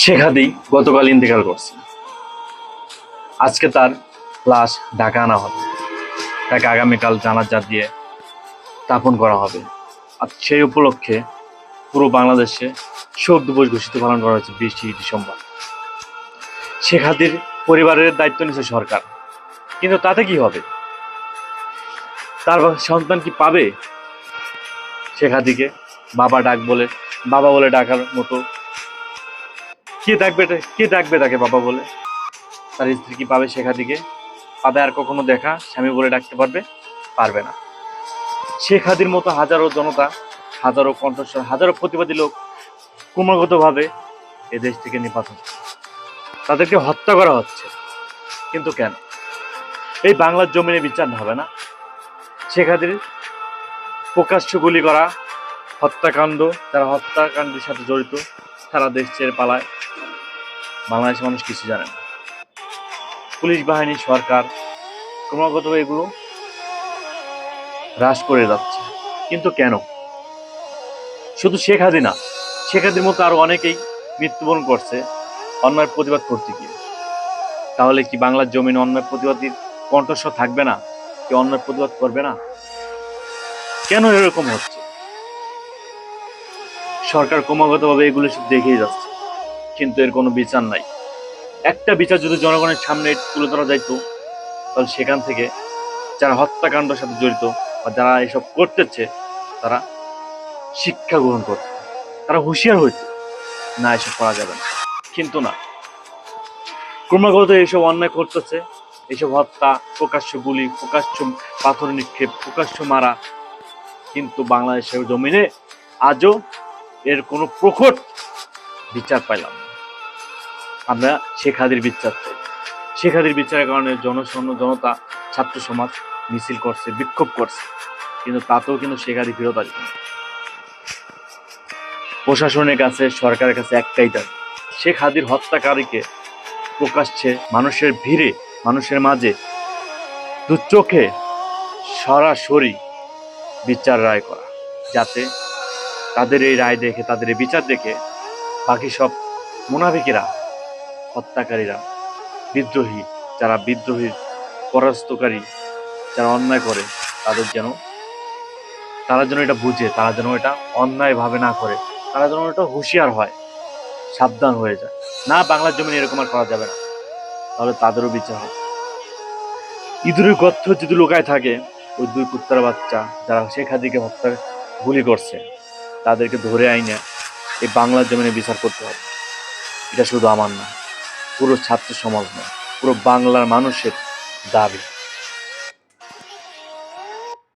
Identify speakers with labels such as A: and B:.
A: শেখ হাদি গতকাল ইন্তেকাল করছে। আজকে তার লাশ ঢাকা আনা হবে, তাকে আগামীকাল জানাজা দিয়ে দাফন করা হবে। আর সেই উপলক্ষে পুরো বাংলাদেশে শোক দিবস ঘোষিত পালন করা হয়েছে 20 ডিসেম্বর। শেখ হাদির পরিবারের দায়িত্ব নিচ্ছে সরকার, কিন্তু তাতে কি হবে? তার সন্তান কি পাবে শেখ হাদিকে বাবা বলে ডাকার মতো? কে ডাকবে তাকে বাবা বলে? তার স্ত্রী কি পাবে শেখ হাদিকে? পাবে আর কখনো দেখা স্বামী বলে ডাকতে পারবে না। শেখ হাদির মতো হাজারো জনতা, হাজারো কণ্ঠস্বর, হাজারো প্রতিবাদী লোক ক্রমাগতভাবে এ দেশ থেকে নিপাত হচ্ছে, তাদেরকে হত্যা করা হচ্ছে। কিন্তু কেন? এই বাংলার জমিনে বিচার হবে না? শেখ হাদির প্রকাশ্য গুলি করা, হত্যাকাণ্ড, যারা হত্যাকাণ্ডের সাথে জড়িত সারা দেশ ছেড়ে পালায়। বাংলাদেশের মানুষ কিছু জানে না। পুলিশ বাহিনী, সরকার ক্রমাগত এগুলো হ্রাস করে যাচ্ছে। কিন্তু কেন? শুধু শেখ হাদি না, শেখ হাদির মতো আরো অনেকেই মৃত্যুবরণ করছে অন্যায়ের প্রতিবাদ করতে গিয়ে। তাহলে কি বাংলার জমিনে অন্যায় প্রতিবাদীর কণ্ঠস্বর থাকবে না? কি অন্যায় প্রতিবাদ করবে না? কেন এরকম হচ্ছে? সরকার ক্রমাগতভাবে এগুলো সব দেখেই যাচ্ছে, কিন্তু এর কোনো বিচার নাই। একটা বিচার যদি জনগণের সামনে তুলে ধরা যাইতো, তাহলে সেখান থেকে যারা হত্যাকাণ্ডের সাথে জড়িত বা যারা এসব করতেছে, তারা শিক্ষা গ্রহণ করত, তারা হুঁশিয়ার হইত, না এসব করা যাবে না। কিন্তু না, ক্রমাগত এইসব অন্যায় করতেছে, এইসব হত্যা, প্রকাশ্য গুলি, প্রকাশ্য পাথর নিক্ষেপ, প্রকাশ্য মারা। কিন্তু বাংলাদেশের জমিনে আজও এর কোনো প্রকট বিচার পাইলাম না। আমরা শেখ হাদির বিচার চাই। শেখ হাদির বিচারের কারণে জনতা, ছাত্র সমাজ মিছিল করছে, বিক্ষোভ করছে, কিন্তু তাতেও কিন্তু শেখ হাদি ফেরত আসবে না। প্রশাসনের কাছে, সরকারের কাছে একটাই দাবি, শেখ হাদির হত্যাকারীকে প্রকাশ্যে মানুষের ভিড়ে, মানুষের মাঝে দু চোখে সরাসরি বিচার রায় করা, যাতে তাদের এই রায় দেখে, তাদের এই বিচার দেখে বাকি সব মুনাফিকেরা, হত্যাকারীরা, বিদ্রোহী, যারা বিদ্রোহীর পরাস্তকারী, যারা অন্যায় করে, তারা যেন এটা বুঝে, তারা যেন এটা অন্যায়ভাবে না করে, তারা যেন এটা হুঁশিয়ার হয়, সাবধান হয়ে যায়। না, বাংলার জমিনে এরকম আর করা যাবে না, তাহলে তাদেরও বিচার হবে। ইঁদুরের গর্ত যদি লুকায় থাকে, ওই দুই কুত্তার বাচ্চা যারা শেখ হাদিকে হত্যা গুলি করছে, তাদেরকে ধরে আইনে এই বাংলার জমিনে বিচার করতে হবে। এটা শুধু আমার না, পুরো ছাত্র সমাজ না, পুরো বাংলার মানুষের দাবি।